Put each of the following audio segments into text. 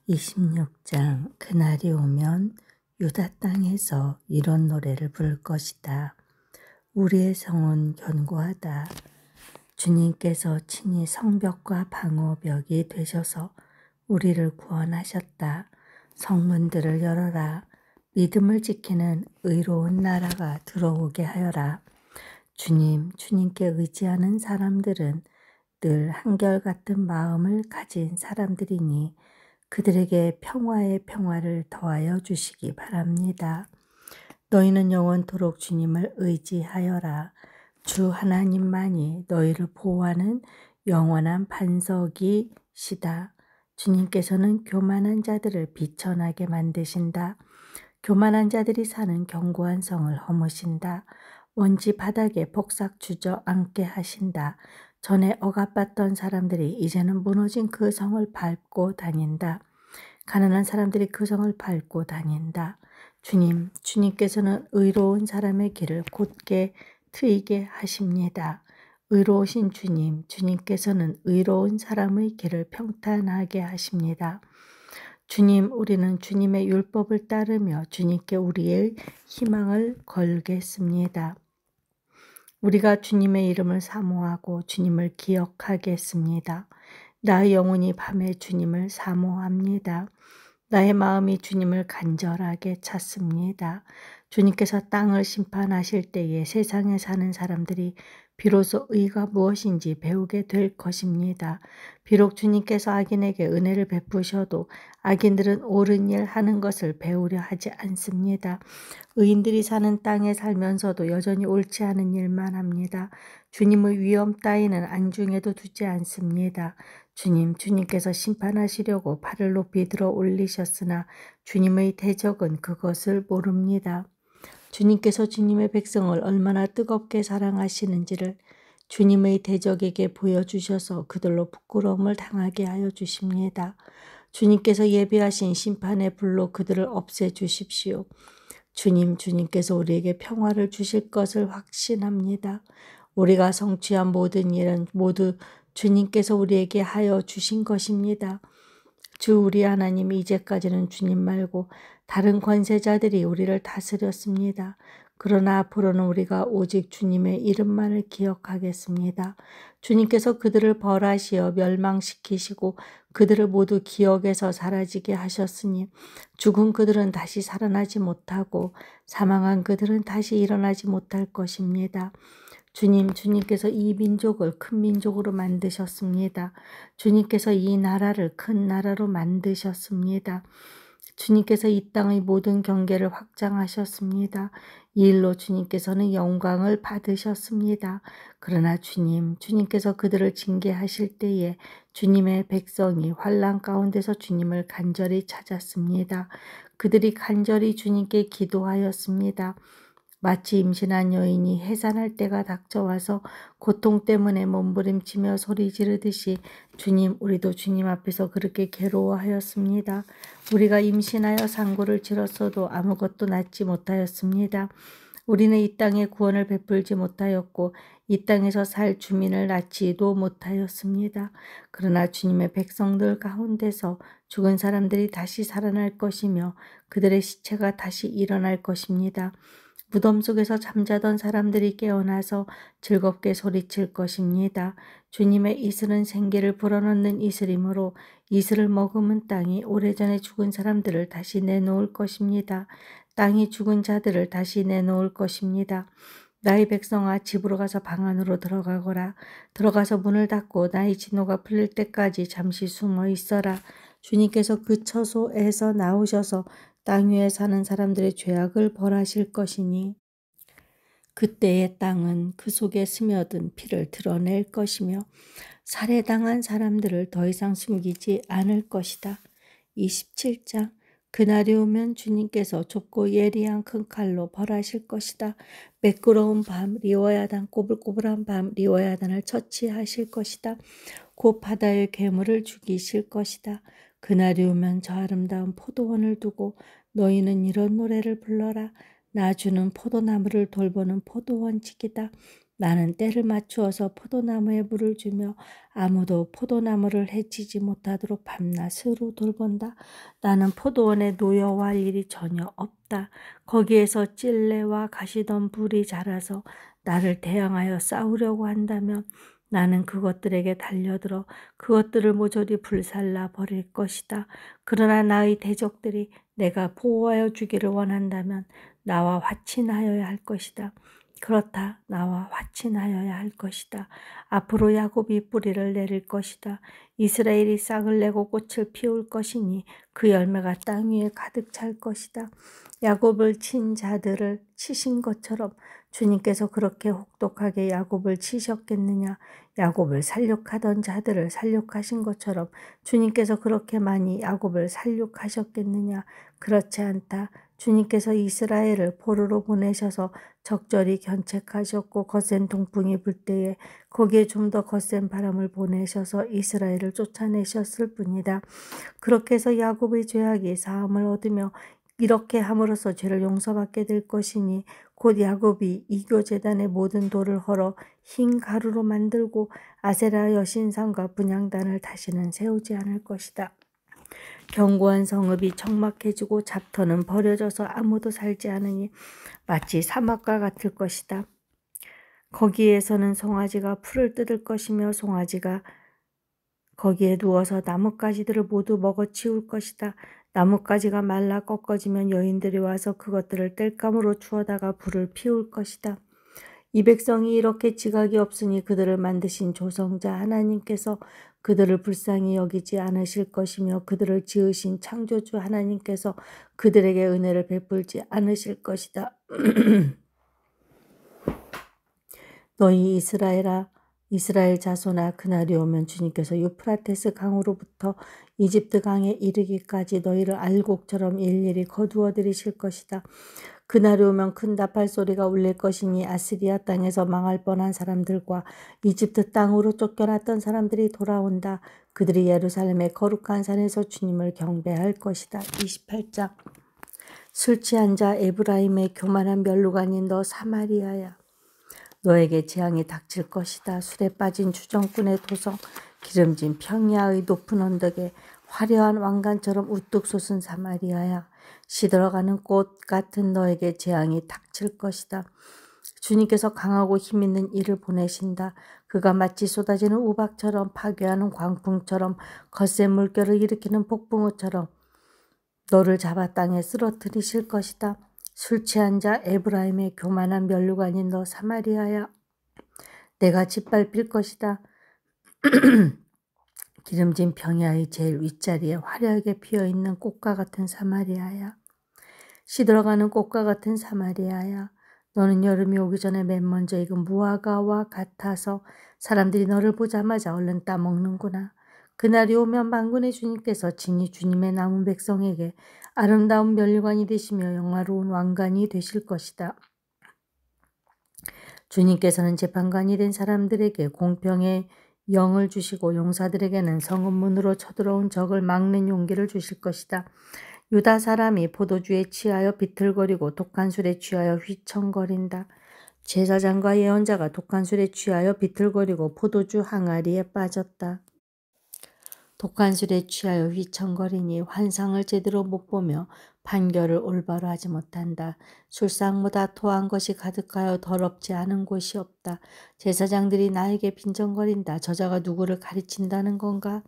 26장 그날이 오면 유다 땅에서 이런 노래를 부를 것이다. 우리의 성은 견고하다. 주님께서 친히 성벽과 방어벽이 되셔서 우리를 구원하셨다. 성문들을 열어라. 믿음을 지키는 의로운 나라가 들어오게 하여라. 주님께 의지하는 사람들은 늘 한결같은 마음을 가진 사람들이니 그들에게 평화의 평화를 더하여 주시기 바랍니다. 너희는 영원토록 주님을 의지하여라. 주 하나님만이 너희를 보호하는 영원한 반석이시다. 주님께서는 교만한 자들을 비천하게 만드신다. 교만한 자들이 사는 견고한 성을 허무신다. 원지 바닥에 폭삭 주저앉게 하신다. 전에 억압받던 사람들이 이제는 무너진 그 성을 밟고 다닌다. 가난한 사람들이 그 성을 밟고 다닌다. 주님께서는 의로운 사람의 길을 곧게 트이게 하십니다. 의로우신 주님께서는 의로운 사람의 길을 평탄하게 하십니다. 우리는 주님의 율법을 따르며 주님께 우리의 희망을 걸겠습니다. 우리가 주님의 이름을 사모하고 주님을 기억하겠습니다. 나의 영혼이 밤에 주님을 사모합니다. 나의 마음이 주님을 간절하게 찾습니다. 주님께서 땅을 심판하실 때에 세상에 사는 사람들이 비로소 의가 무엇인지 배우게 될 것입니다. 비록 주님께서 악인에게 은혜를 베푸셔도 악인들은 옳은 일 하는 것을 배우려 하지 않습니다. 의인들이 사는 땅에 살면서도 여전히 옳지 않은 일만 합니다. 주님의 위엄 따위는 안중에도 두지 않습니다. 주님께서 심판하시려고 팔을 높이 들어 올리셨으나 주님의 대적은 그것을 모릅니다. 주님께서 주님의 백성을 얼마나 뜨겁게 사랑하시는지를 주님의 대적에게 보여주셔서 그들로 부끄러움을 당하게 하여 주십니다. 주님께서 예비하신 심판의 불로 그들을 없애주십시오. 주님께서 우리에게 평화를 주실 것을 확신합니다. 우리가 성취한 모든 일은 모두 주님께서 우리에게 하여 주신 것입니다. 우리 하나님이 이제까지는 주님 말고 다른 권세자들이 우리를 다스렸습니다. 그러나 앞으로는 우리가 오직 주님의 이름만을 기억하겠습니다. 주님께서 그들을 벌하시어 멸망시키시고 그들을 모두 기억에서 사라지게 하셨으니 죽은 그들은 다시 살아나지 못하고 사망한 그들은 다시 일어나지 못할 것입니다. 주님께서 이 민족을 큰 민족으로 만드셨습니다. 주님께서 이 나라를 큰 나라로 만드셨습니다. 주님께서 이 땅의 모든 경계를 확장하셨습니다. 이 일로 주님께서는 영광을 받으셨습니다. 그러나 주님께서 그들을 징계하실 때에 주님의 백성이 환난 가운데서 주님을 간절히 찾았습니다. 그들이 간절히 주님께 기도하였습니다. 마치 임신한 여인이 해산할 때가 닥쳐와서 고통 때문에 몸부림치며 소리 지르듯이 우리도 주님 앞에서 그렇게 괴로워하였습니다. 우리가 임신하여 산고를 치렀어도 아무것도 낳지 못하였습니다. 우리는 이 땅에 구원을 베풀지 못하였고 이 땅에서 살 주민을 낳지도 못하였습니다. 그러나 주님의 백성들 가운데서 죽은 사람들이 다시 살아날 것이며 그들의 시체가 다시 일어날 것입니다. 무덤 속에서 잠자던 사람들이 깨어나서 즐겁게 소리칠 것입니다. 주님의 이슬은 생기를 불어넣는 이슬이므로 이슬을 머금은 땅이 오래전에 죽은 사람들을 다시 내놓을 것입니다. 땅이 죽은 자들을 다시 내놓을 것입니다. 나의 백성아, 집으로 가서 방 안으로 들어가거라. 들어가서 문을 닫고 나의 진노가 풀릴 때까지 잠시 숨어 있어라. 주님께서 그 처소에서 나오셔서 땅 위에 사는 사람들의 죄악을 벌하실 것이니 그때의 땅은 그 속에 스며든 피를 드러낼 것이며 살해당한 사람들을 더 이상 숨기지 않을 것이다. 27장 그날이 오면 주님께서 좁고 예리한 큰 칼로 벌하실 것이다. 매끄러운 밤 리워야단, 꼬불꼬불한 밤 리워야단을 처치하실 것이다. 곧 바다의 괴물을 죽이실 것이다. 그날이 오면 저 아름다운 포도원을 두고 너희는 이런 노래를 불러라. 나 주는 포도나무를 돌보는 포도원직이다. 나는 때를 맞추어서 포도나무에 물을 주며 아무도 포도나무를 해치지 못하도록 밤낮으로 돌본다. 나는 포도원에 노여워할 일이 전혀 없다. 거기에서 찔레와 가시던 불이 자라서 나를 대항하여 싸우려고 한다면 나는 그것들에게 달려들어 그것들을 모조리 불살라 버릴 것이다. 그러나 나의 대적들이 내가 보호하여 주기를 원한다면 나와 화친하여야 할 것이다. 그렇다. 나와 화친하여야 할 것이다. 앞으로 야곱이 뿌리를 내릴 것이다. 이스라엘이 싹을 내고 꽃을 피울 것이니 그 열매가 땅 위에 가득 찰 것이다. 야곱을 친 자들을 치신 것처럼 주님께서 그렇게 혹독하게 야곱을 치셨겠느냐. 야곱을 살육하던 자들을 살육하신 것처럼 주님께서 그렇게 많이 야곱을 살육하셨겠느냐. 그렇지 않다. 주님께서 이스라엘을 포로로 보내셔서 적절히 견책하셨고 거센 동풍이 불 때에 거기에 좀 더 거센 바람을 보내셔서 이스라엘을 쫓아내셨을 뿐이다. 그렇게 해서 야곱의 죄악이 사함을 얻으며 이렇게 함으로써 죄를 용서받게 될 것이니 곧 야곱이 이교제단의 모든 돌을 헐어 흰 가루로 만들고 아세라 여신상과 분향단을 다시는 세우지 않을 것이다. 견고한 성읍이 적막해지고 잡터는 버려져서 아무도 살지 않으니 마치 사막과 같을 것이다. 거기에서는 송아지가 풀을 뜯을 것이며 송아지가 거기에 누워서 나뭇가지들을 모두 먹어치울 것이다. 나뭇가지가 말라 꺾어지면 여인들이 와서 그것들을 땔감으로 주워다가 불을 피울 것이다. 이 백성이 이렇게 지각이 없으니 그들을 만드신 조성자 하나님께서 그들을 불쌍히 여기지 않으실 것이며 그들을 지으신 창조주 하나님께서 그들에게 은혜를 베풀지 않으실 것이다. 너희 이스라엘 자손아, 그날이 오면 주님께서 유프라테스 강으로부터 이집트 강에 이르기까지 너희를 알곡처럼 일일이 거두어 들이실 것이다. 그날이 오면 큰 나팔 소리가 울릴 것이니 아시리아 땅에서 망할 뻔한 사람들과 이집트 땅으로 쫓겨났던 사람들이 돌아온다. 그들이 예루살렘의 거룩한 산에서 주님을 경배할 것이다. 28장. 술 취한 자 에브라임의 교만한 멸루간인 너 사마리아야. 너에게 재앙이 닥칠 것이다. 술에 빠진 주정꾼의 도성, 기름진 평야의 높은 언덕에 화려한 왕관처럼 우뚝 솟은 사마리아야. 시들어가는 꽃 같은 너에게 재앙이 닥칠 것이다. 주님께서 강하고 힘있는 이를 보내신다. 그가 마치 쏟아지는 우박처럼 파괴하는 광풍처럼 거센 물결을 일으키는 폭풍우처럼 너를 잡아 땅에 쓰러뜨리실 것이다. 술 취한 자 에브라임의 교만한 멸류관인 너 사마리아야. 내가 짓밟힐 것이다. 기름진 평야의 제일 윗자리에 화려하게 피어있는 꽃과 같은 사마리아야. 시들어가는 꽃과 같은 사마리아야. 너는 여름이 오기 전에 맨 먼저 익은 무화과와 같아서 사람들이 너를 보자마자 얼른 따먹는구나. 그날이 오면 만군의 주님께서 친히 주님의 남은 백성에게 아름다운 멸류관이 되시며 영화로운 왕관이 되실 것이다. 주님께서는 재판관이 된 사람들에게 공평의 영을 주시고 용사들에게는 성읍문으로 쳐들어온 적을 막는 용기를 주실 것이다. 유다 사람이 포도주에 취하여 비틀거리고 독한 술에 취하여 휘청거린다. 제사장과 예언자가 독한 술에 취하여 비틀거리고 포도주 항아리에 빠졌다. 독한 술에 취하여 휘청거리니 환상을 제대로 못 보며 판결을 올바로 하지 못한다. 술상보다 토한 것이 가득하여 더럽지 않은 곳이 없다. 제사장들이 나에게 빈정거린다. 저자가 누구를 가르친다는 건가?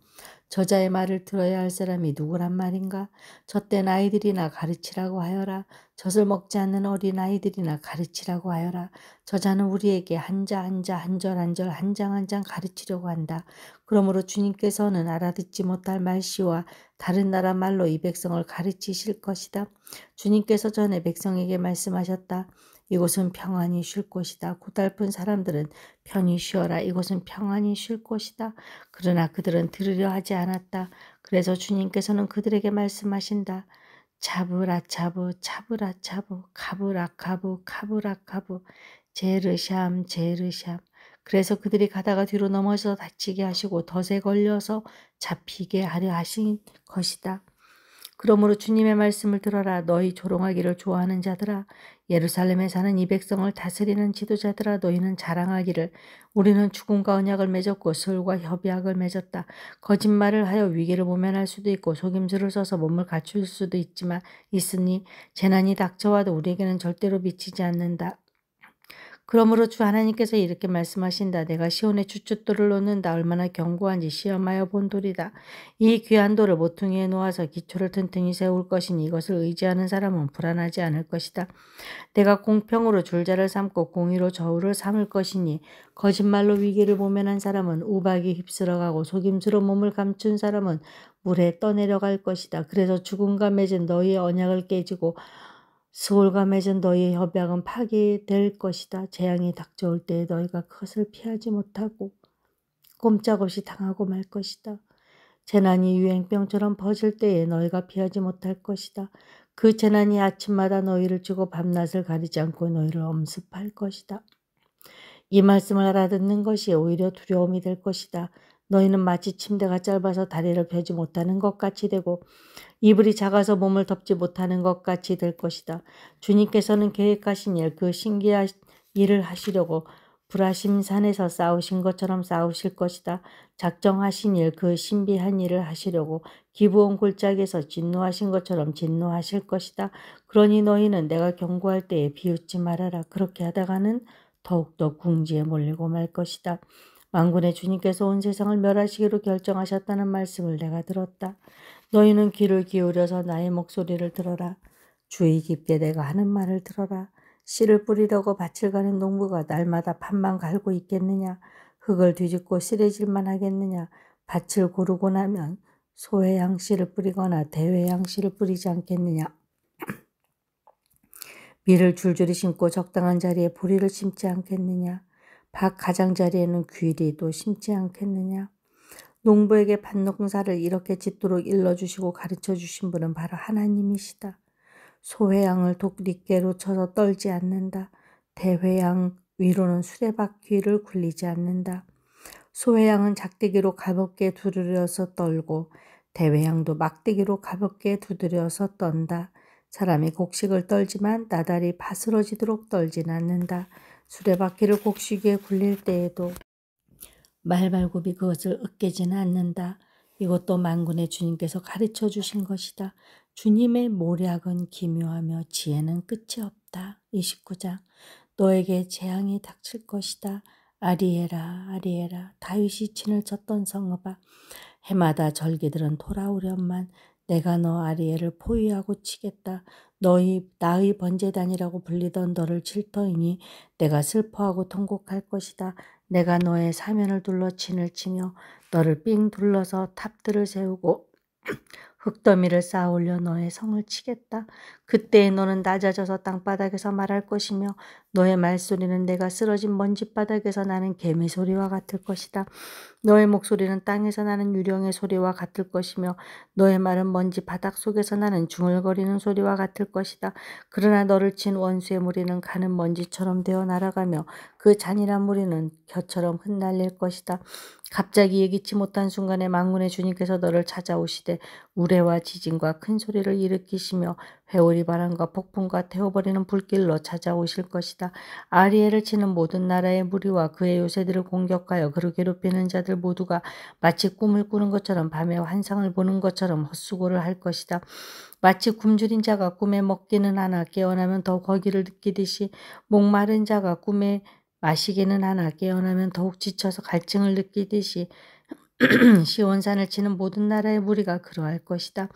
저자의 말을 들어야 할 사람이 누구란 말인가? 젖된 아이들이나 가르치라고 하여라. 젖을 먹지 않는 어린 아이들이나 가르치라고 하여라. 저자는 우리에게 한자 한자 한절 한절 한 장 한 장 가르치려고 한다. 그러므로 주님께서는 알아듣지 못할 말씨와 다른 나라 말로 이 백성을 가르치실 것이다. 주님께서 전에 백성에게 말씀하셨다. 이곳은 평안히 쉴 곳이다. 고달픈 사람들은 편히 쉬어라. 이곳은 평안히 쉴 곳이다. 그러나 그들은 들으려 하지 않았다. 그래서 주님께서는 그들에게 말씀하신다. 차브라차브 차브라차브 카브라카브 카브라카브 제르샴 제르샴. 그래서 그들이 가다가 뒤로 넘어져 다치게 하시고 덫에 걸려서 잡히게 하려 하신 것이다. 그러므로 주님의 말씀을 들어라. 너희 조롱하기를 좋아하는 자들아. 예루살렘에 사는 이 백성을 다스리는 지도자들아, 너희는 자랑하기를 우리는 죽음과 언약을 맺었고 술과 협약을 맺었다. 거짓말을 하여 위기를 모면할 수도 있고 속임수를 써서 몸을 갖출 수도 있으니 재난이 닥쳐와도 우리에게는 절대로 미치지 않는다. 그러므로 주 하나님께서 이렇게 말씀하신다. 내가 시온의 주춧돌을 놓는다. 얼마나 견고한지 시험하여 본 돌이다. 이 귀한 돌을 모퉁이에 놓아서 기초를 튼튼히 세울 것이니 이것을 의지하는 사람은 불안하지 않을 것이다. 내가 공평으로 줄자를 삼고 공의로 저울을 삼을 것이니 거짓말로 위기를 모면한 사람은 우박이 휩쓸어가고 속임수로 몸을 감춘 사람은 물에 떠내려갈 것이다. 그래서 죽음과 맺은 너희의 언약을 깨지고 스올과 맺은 너희의 협약은 파괴될 것이다. 재앙이 닥쳐올 때에 너희가 그것을 피하지 못하고 꼼짝없이 당하고 말 것이다. 재난이 유행병처럼 퍼질 때에 너희가 피하지 못할 것이다. 그 재난이 아침마다 너희를 주고 밤낮을 가리지 않고 너희를 엄습할 것이다. 이 말씀을 알아듣는 것이 오히려 두려움이 될 것이다. 너희는 마치 침대가 짧아서 다리를 펴지 못하는 것 같이 되고 이불이 작아서 몸을 덮지 못하는 것 같이 될 것이다. 주님께서는 계획하신 일, 그 신기한 일을 하시려고 브라심산에서 싸우신 것처럼 싸우실 것이다. 작정하신 일, 그 신비한 일을 하시려고 기브온 골짜기에서 진노하신 것처럼 진노하실 것이다. 그러니 너희는 내가 경고할 때에 비웃지 말아라. 그렇게 하다가는 더욱더 궁지에 몰리고 말 것이다. 만군의 주님께서 온 세상을 멸하시기로 결정하셨다는 말씀을 내가 들었다. 너희는 귀를 기울여서 나의 목소리를 들어라. 주의 깊게 내가 하는 말을 들어라. 씨를 뿌리려고 밭을 가는 농부가 날마다 팥만 갈고 있겠느냐? 흙을 뒤집고 쓰레질만 하겠느냐? 밭을 고르고 나면 소회양 씨를 뿌리거나 대회양 씨를 뿌리지 않겠느냐? 밀을 줄줄이 심고 적당한 자리에 보리를 심지 않겠느냐? 밭 가장자리에는 귀리도 심지 않겠느냐? 농부에게 밭농사를 이렇게 짓도록 일러주시고 가르쳐주신 분은 바로 하나님이시다. 소회양을 독립게로 쳐서 떨지 않는다. 대회양 위로는 수레바퀴를 굴리지 않는다. 소회양은 작대기로 가볍게 두드려서 떨고 대회양도 막대기로 가볍게 두드려서 떤다. 사람이 곡식을 떨지만 나달이 바스러지도록 떨진 않는다. 수레바퀴를 곡식 위에 굴릴 때에도 말발굽이 그것을 으깨지는 않는다. 이것도 만군의 주님께서 가르쳐 주신 것이다. 주님의 모략은 기묘하며 지혜는 끝이 없다. 29장. 너에게 재앙이 닥칠 것이다. 아리에라 아리에라 다윗이 진을 쳤던 성읍아, 해마다 절기들은 돌아오련만 내가 너 아리에를 포위하고 치겠다. 너희 나의 번제단이라고 불리던 너를 칠 터이니 내가 슬퍼하고 통곡할 것이다. 내가 너의 사면을 둘러 진을 치며 너를 삥 둘러서 탑들을 세우고 흙더미를 쌓아 올려 너의 성을 치겠다. 그때에 너는 낮아져서 땅바닥에서 말할 것이며 너의 말소리는 내가 쓰러진 먼지바닥에서 나는 개미 소리와 같을 것이다. 너의 목소리는 땅에서 나는 유령의 소리와 같을 것이며 너의 말은 먼지 바닥 속에서 나는 중얼거리는 소리와 같을 것이다. 그러나 너를 친 원수의 무리는 가는 먼지처럼 되어 날아가며 그 잔인한 무리는 겨처럼 흩날릴 것이다. 갑자기 예기치 못한 순간에 만군의 주님께서 너를 찾아오시되 우레와 지진과 큰 소리를 일으키시며 회오리 바람과 폭풍과 태워버리는 불길로 찾아오실 것이다. 아리엘을 치는 모든 나라의 무리와 그의 요새들을 공격하여 그를 괴롭히는 자들 모두가 마치 꿈을 꾸는 것처럼 밤에 환상을 보는 것처럼 헛수고를 할 것이다. 마치 굶주린 자가 꿈에 먹기는 하나 깨어나면 더 거기를 느끼듯이 목마른 자가 꿈에 마시기는 하나 깨어나면 더욱 지쳐서 갈증을 느끼듯이 시온산을 치는 모든 나라의 무리가 그러할 것이다.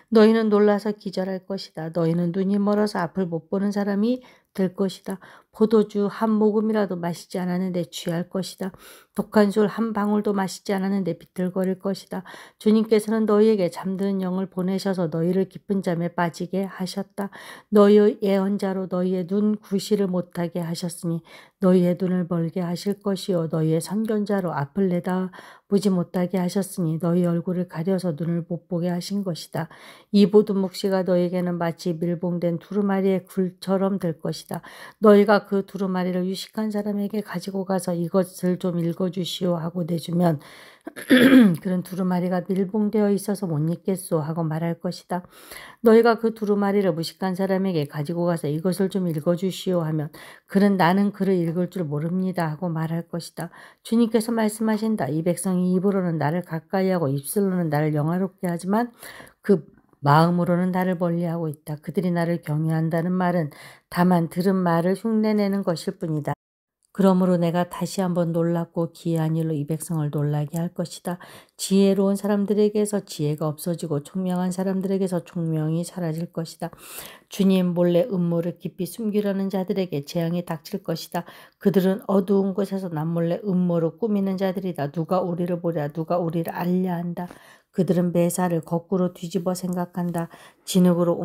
너희는 놀라서 기절할 것이다. 너희는 눈이 멀어서 앞을 못 보는 사람이 될 것이다. 포도주 한 모금이라도 마시지 않았는데 취할 것이다. 독한 술 한 방울도 마시지 않았는데 비틀거릴 것이다. 주님께서는 너희에게 잠드는 영을 보내셔서 너희를 깊은 잠에 빠지게 하셨다. 너희의 예언자로 너희의 눈 구시를 못하게 하셨으니 너희의 눈을 멀게 하실 것이요 너희의 선견자로 앞을 내다보지 못하게 하셨으니 너희 얼굴을 가려서 눈을 못 보게 하신 것이다. 이 모든 묵시가 너희에게는 마치 밀봉된 두루마리의 굴처럼 될 것이다. 것이다. 너희가 그 두루마리를 유식한 사람에게 가지고 가서 이것을 좀 읽어주시오 하고 내주면 그런 두루마리가 밀봉되어 있어서 못 읽겠소 하고 말할 것이다. 너희가 그 두루마리를 무식한 사람에게 가지고 가서 이것을 좀 읽어주시오 하면 그는 나는 글을 읽을 줄 모릅니다 하고 말할 것이다. 주님께서 말씀하신다. 이 백성이 입으로는 나를 가까이하고 입술로는 나를 영화롭게 하지만 그 마음으로는 나를 멀리하고 있다. 그들이 나를 경외한다는 말은 다만 들은 말을 흉내내는 것일 뿐이다. 그러므로 내가 다시 한번 놀랍고 기이한 일로 이 백성을 놀라게 할 것이다. 지혜로운 사람들에게서 지혜가 없어지고 총명한 사람들에게서 총명이 사라질 것이다. 주님 몰래 음모를 깊이 숨기려는 자들에게 재앙이 닥칠 것이다. 그들은 어두운 곳에서 남몰래 음모를 꾸미는 자들이다. 누가 우리를 보랴, 누가 우리를 알려 한다. 그들은 매사를 거꾸로 뒤집어 생각한다. 진흙으로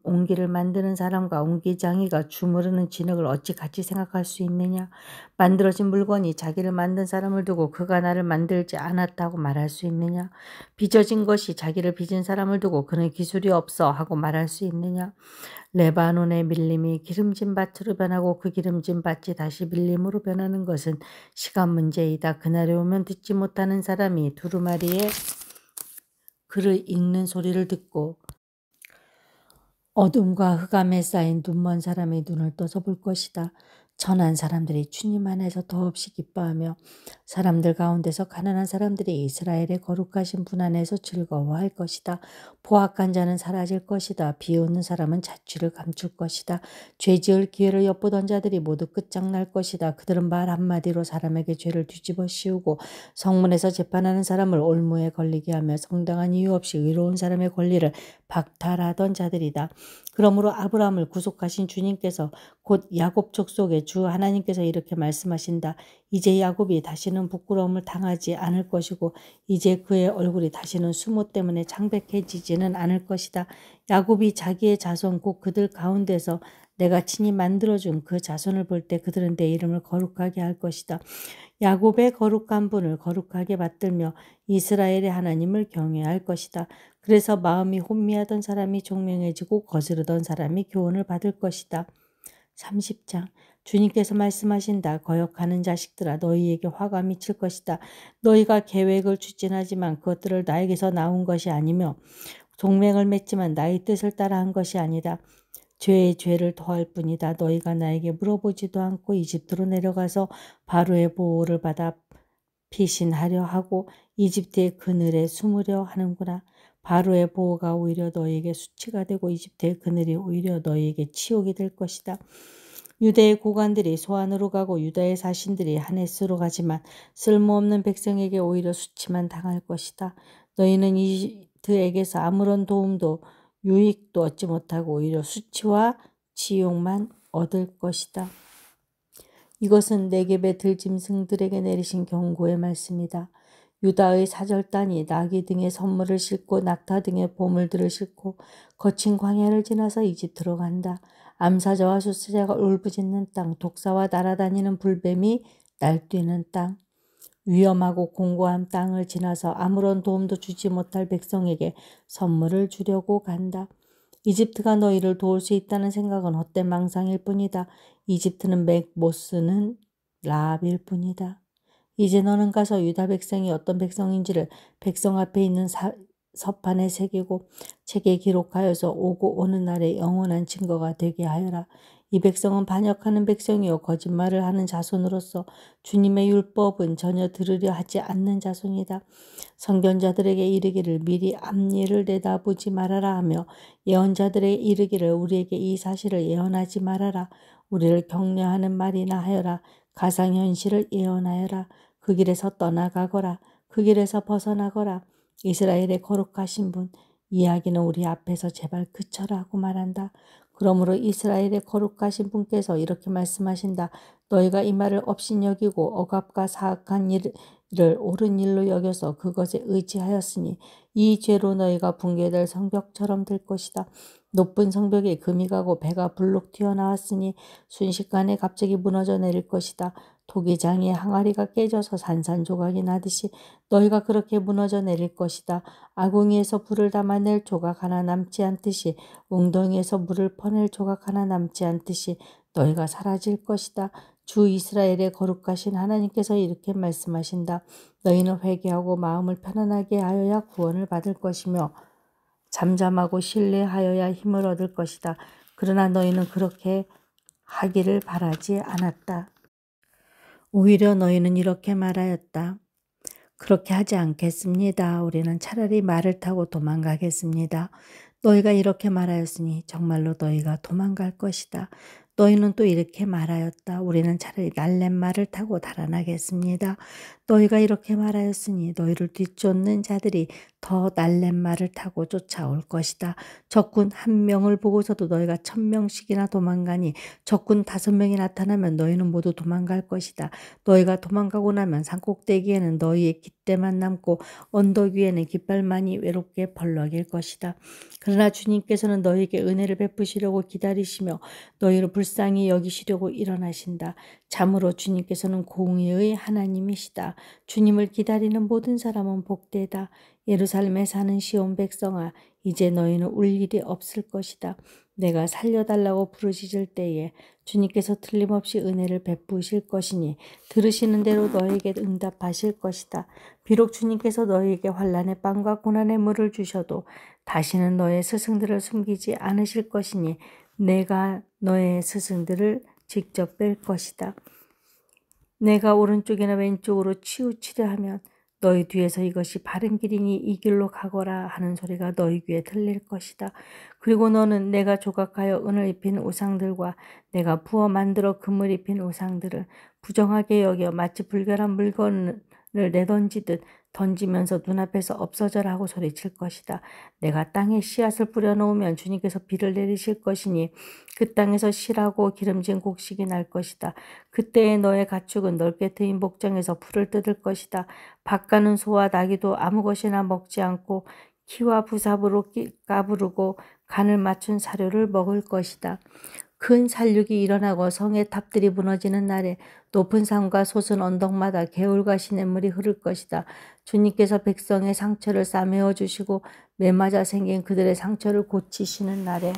옹기를 만드는 사람과 옹기장이가 주무르는 진흙을 어찌 같이 생각할 수 있느냐. 만들어진 물건이 자기를 만든 사람을 두고 그가 나를 만들지 않았다고 말할 수 있느냐. 빚어진 것이 자기를 빚은 사람을 두고 그는 기술이 없어 하고 말할 수 있느냐. 레바논의 밀림이 기름진 밭으로 변하고 그 기름진 밭이 다시 밀림으로 변하는 것은 시간 문제이다. 그날에 오면 듣지 못하는 사람이 두루마리에 글을 읽는 소리를 듣고 어둠과 흑암에 쌓인 눈먼 사람의 눈을 떠서 볼 것이다. 천한 사람들이 주님 안에서 더없이 기뻐하며 사람들 가운데서 가난한 사람들이 이스라엘의 거룩하신 분 안에서 즐거워할 것이다. 포악한 자는 사라질 것이다. 비웃는 사람은 자취를 감출 것이다. 죄지을 기회를 엿보던 자들이 모두 끝장날 것이다. 그들은 말 한마디로 사람에게 죄를 뒤집어 씌우고 성문에서 재판하는 사람을 올무에 걸리게 하며 성당한 이유 없이 의로운 사람의 권리를 박탈하던 자들이다. 그러므로 아브라함을 구속하신 주님께서 곧 야곱 족속의 주 하나님께서 이렇게 말씀하신다. 이제 야곱이 다시는 부끄러움을 당하지 않을 것이고 이제 그의 얼굴이 다시는 수모 때문에 창백해지지는 않을 것이다. 야곱이 자기의 자손 곧 그들 가운데서 내가 친히 만들어준 그 자손을 볼 때 그들은 내 이름을 거룩하게 할 것이다. 야곱의 거룩한 분을 거룩하게 받들며 이스라엘의 하나님을 경외할 것이다. 그래서 마음이 혼미하던 사람이 총명해지고 거스르던 사람이 교훈을 받을 것이다. 30장 주님께서 말씀하신다. 거역하는 자식들아 너희에게 화가 미칠 것이다. 너희가 계획을 추진하지만 그것들을 나에게서 나온 것이 아니며 동맹을 맺지만 나의 뜻을 따라 한 것이 아니다. 죄의 죄를 더할 뿐이다. 너희가 나에게 물어보지도 않고 이집트로 내려가서 바로의 보호를 받아 피신하려 하고 이집트의 그늘에 숨으려 하는구나. 바로의 보호가 오히려 너희에게 수치가 되고 이집트의 그늘이 오히려 너희에게 치욕이 될 것이다. 유대의 고관들이 소안으로 가고 유다의 사신들이 하네스로 가지만 쓸모없는 백성에게 오히려 수치만 당할 것이다. 너희는 이집트에게서 아무런 도움도 유익도 얻지 못하고 오히려 수치와 치욕만 얻을 것이다. 이것은 네겝의 들짐승들에게 내리신 경고의 말씀이다. 유다의 사절단이 나귀 등의 선물을 싣고 낙타 등의 보물들을 싣고 거친 광야를 지나서 이집트로 간다. 암사자와 숫사자가 울부짖는 땅, 독사와 날아다니는 불뱀이 날뛰는 땅, 위험하고 공고한 땅을 지나서 아무런 도움도 주지 못할 백성에게 선물을 주려고 간다. 이집트가 너희를 도울 수 있다는 생각은 헛된 망상일 뿐이다. 이집트는 맥 못 쓰는 라합일 뿐이다. 이제 너는 가서 유다 백성이 어떤 백성인지를 백성 앞에 있는 서판에 새기고 책에 기록하여서 오고 오는 날에 영원한 증거가 되게 하여라. 이 백성은 반역하는 백성이요 거짓말을 하는 자손으로서 주님의 율법은 전혀 들으려 하지 않는 자손이다. 선견자들에게 이르기를 미리 앞일을 내다보지 말아라 하며 예언자들에게 이르기를 우리에게 이 사실을 예언하지 말아라. 우리를 격려하는 말이나 하여라. 가상현실을 예언하여라. 그 길에서 떠나가거라. 그 길에서 벗어나거라. 이스라엘의 거룩하신 분 이야기는 우리 앞에서 제발 그쳐라 하고 말한다. 그러므로 이스라엘의 거룩하신 분께서 이렇게 말씀하신다. 너희가 이 말을 업신여기고 억압과 사악한 일을 옳은 일로 여겨서 그것에 의지하였으니 이 죄로 너희가 붕괴될 성벽처럼 될 것이다. 높은 성벽에 금이 가고 배가 불룩 튀어나왔으니 순식간에 갑자기 무너져 내릴 것이다. 토기장의 항아리가 깨져서 산산조각이 나듯이 너희가 그렇게 무너져 내릴 것이다. 아궁이에서 불을 담아낼 조각 하나 남지 않듯이 웅덩이에서 물을 퍼낼 조각 하나 남지 않듯이 너희가 사라질 것이다. 주 이스라엘의 거룩하신 하나님께서 이렇게 말씀하신다. 너희는 회개하고 마음을 편안하게 하여야 구원을 받을 것이며 잠잠하고 신뢰하여야 힘을 얻을 것이다. 그러나 너희는 그렇게 하기를 바라지 않았다. 오히려 너희는 이렇게 말하였다. 그렇게 하지 않겠습니다. 우리는 차라리 말을 타고 도망가겠습니다. 너희가 이렇게 말하였으니 정말로 너희가 도망갈 것이다. 너희는 또 이렇게 말하였다. 우리는 차라리 날랫말을 타고 달아나겠습니다. 너희가 이렇게 말하였으니 너희를 뒤쫓는 자들이 더 날랫말을 타고 쫓아올 것이다. 적군 1명을 보고서도 너희가 1000명씩이나 도망가니 적군 5명이 나타나면 너희는 모두 도망갈 것이다. 너희가 도망가고 나면 산꼭대기에는 너희의 깃대만 남고 언덕 위에는 깃발만이 외롭게 벌럭일 것이다. 그러나 주님께서는 너희에게 은혜를 베푸시려고 기다리시며 너희를 불쌍히 여기시려고 일어나신다. 참으로 주님께서는 공의의 하나님이시다. 주님을 기다리는 모든 사람은 복되다. 예루살렘에 사는 시온 백성아, 이제 너희는 울 일이 없을 것이다. 내가 살려달라고 부르짖을 때에 주님께서 틀림없이 은혜를 베푸실 것이니 들으시는 대로 너희에게 응답하실 것이다. 비록 주님께서 너희에게 환난의 빵과 고난의 물을 주셔도 다시는 너의 스승들을 숨기지 않으실 것이니 내가 너의 스승들을 직접 뺄 것이다. 내가 오른쪽이나 왼쪽으로 치우치려 하면 너희 뒤에서 이것이 바른 길이니 이 길로 가거라 하는 소리가 너희 귀에 들릴 것이다. 그리고 너는 내가 조각하여 은을 입힌 우상들과 내가 부어 만들어 금을 입힌 우상들을 부정하게 여겨 마치 불결한 물건을 내던지듯 던지면서 눈앞에서 없어져라 하고 소리칠 것이다. 내가 땅에 씨앗을 뿌려놓으면 주님께서 비를 내리실 것이니 그 땅에서 실하고 기름진 곡식이 날 것이다. 그때에 너의 가축은 넓게 트인 목장에서 풀을 뜯을 것이다. 밭가는 소와 나귀도 아무 것이나 먹지 않고 키와 부삽으로 까부르고 간을 맞춘 사료를 먹을 것이다. 큰 살육이 일어나고 성의 탑들이 무너지는 날에 높은 산과 솟은 언덕마다 개울과 시냇물이 흐를 것이다. 주님께서 백성의 상처를 싸매어 주시고 매맞아 생긴 그들의 상처를 고치시는 날에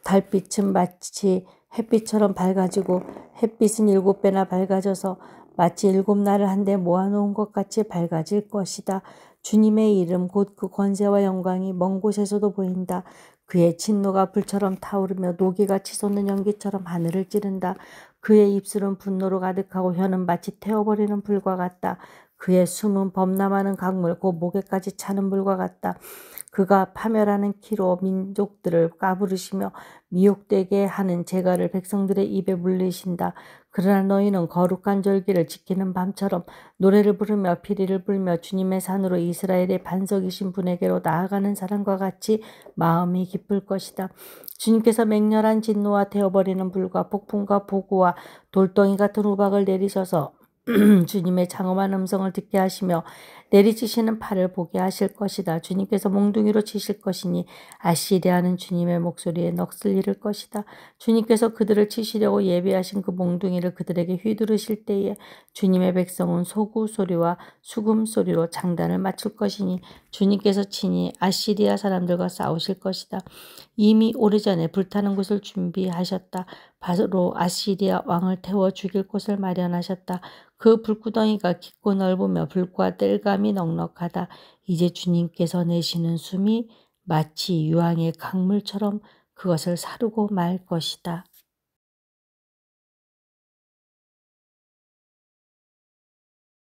달빛은 마치 햇빛처럼 밝아지고 햇빛은 7배나 밝아져서 마치 7날을 한데 모아놓은 것 같이 밝아질 것이다. 주님의 이름 곧 그 권세와 영광이 먼 곳에서도 보인다. 그의 진노가 불처럼 타오르며 노기가 치솟는 연기처럼 하늘을 찌른다. 그의 입술은 분노로 가득하고 혀는 마치 태워버리는 불과 같다. 그의 숨은 범람하는 강물 곧 목에까지 차는 불과 같다. 그가 파멸하는 키로 민족들을 까부르시며 미혹되게 하는 재갈을 백성들의 입에 물리신다. 그러나 너희는 거룩한 절기를 지키는 밤처럼 노래를 부르며 피리를 불며 주님의 산으로 이스라엘의 반석이신 분에게로 나아가는 사람과 같이 마음이 기쁠 것이다. 주님께서 맹렬한 진노와 태워버리는 불과 폭풍과 폭우와 돌덩이 같은 우박을 내리셔서 주님의 장엄한 음성을 듣게 하시며 내리치시는 팔을 보게 하실 것이다. 주님께서 몽둥이로 치실 것이니 아시리아는 주님의 목소리에 넋을 잃을 것이다. 주님께서 그들을 치시려고 예비하신 그 몽둥이를 그들에게 휘두르실 때에 주님의 백성은 소구 소리와 수금 소리로 장단을 맞출 것이니 주님께서 친히 아시리아 사람들과 싸우실 것이다. 이미 오래전에 불타는 곳을 준비하셨다. 바로 아시리아 왕을 태워 죽일 곳을 마련하셨다. 그 불구덩이가 깊고 넓으며 불과 땔감이 넉넉하다. 이제 주님께서 내쉬는 숨이 마치 유황의 강물처럼 그것을 사르고 말 것이다.